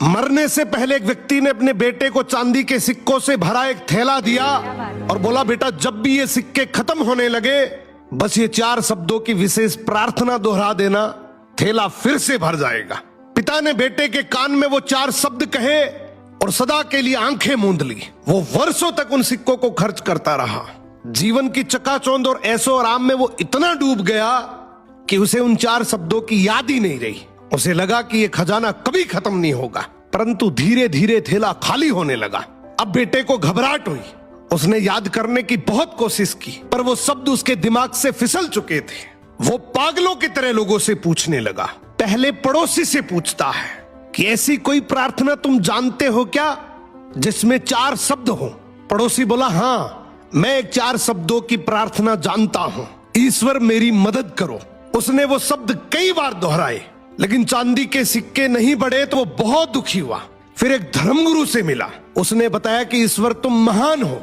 मरने से पहले एक व्यक्ति ने अपने बेटे को चांदी के सिक्कों से भरा एक थैला दिया और बोला, बेटा जब भी ये सिक्के खत्म होने लगे बस ये 4 शब्दों की विशेष प्रार्थना दोहरा देना, थैला फिर से भर जाएगा। पिता ने बेटे के कान में वो 4 शब्द कहे और सदा के लिए आंखें मूंद ली। वो वर्षों तक उन सिक्कों को खर्च करता रहा। जीवन की चकाचौंध और ऐशो आराम में वो इतना डूब गया कि उसे उन 4 शब्दों की याद ही नहीं रही। उसे लगा कि ये खजाना कभी खत्म नहीं होगा, परंतु धीरे धीरे थैला खाली होने लगा। अब बेटे को घबराहट हुई। उसने याद करने की बहुत कोशिश की, पर वो शब्द उसके दिमाग से फिसल चुके थे। वो पागलों की तरह लोगों से पूछने लगा। पहले पड़ोसी से पूछता है कि ऐसी कोई प्रार्थना तुम जानते हो क्या जिसमें 4 शब्द हो? पड़ोसी बोला, हाँ मैं 4 शब्दों की प्रार्थना जानता हूं, ईश्वर मेरी मदद करो। उसने वो शब्द कई बार दोहराए, लेकिन चांदी के सिक्के नहीं बढ़े तो वो बहुत दुखी हुआ। फिर एक धर्मगुरु से मिला। उसने बताया कि ईश्वर तुम महान हो,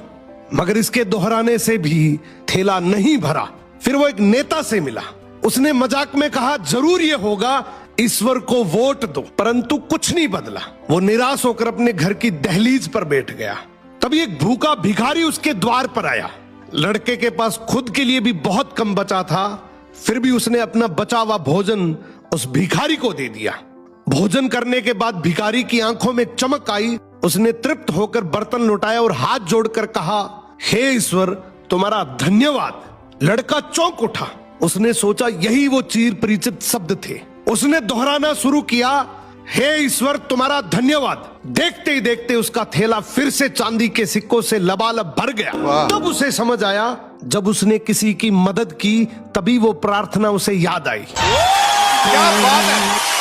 मगर इसके दोहराने से भी थैला नहीं भरा। फिर वो एक नेता से मिला। उसने मजाक में कहा, जरूर ये होगा, ईश्वर को वोट दो, परंतु कुछ नहीं बदला। वो निराश होकर अपने घर की दहलीज पर बैठ गया। तभी एक भूखा भिखारी उसके द्वार पर आया। लड़के के पास खुद के लिए भी बहुत कम बचा था, फिर भी उसने अपना बचा हुआ भोजन उस भिखारी को दे दिया। भोजन करने के बाद भिखारी की आंखों में चमक आई। उसने तृप्त होकर बर्तन लौटाया और हाथ जोड़कर कहा, हे ईश्वर तुम्हारा धन्यवाद। लड़का चौंक उठा। उसने सोचा यही वो चिर परिचित शब्द थे। उसने दोहराना शुरू किया, हे ईश्वर तुम्हारा धन्यवाद। देखते ही देखते उसका थैला फिर से चांदी के सिक्कों से लबालब भर गया। तब उसे समझ आया, जब उसने किसी की मदद की तभी वो प्रार्थना उसे याद आई। क्या बात है।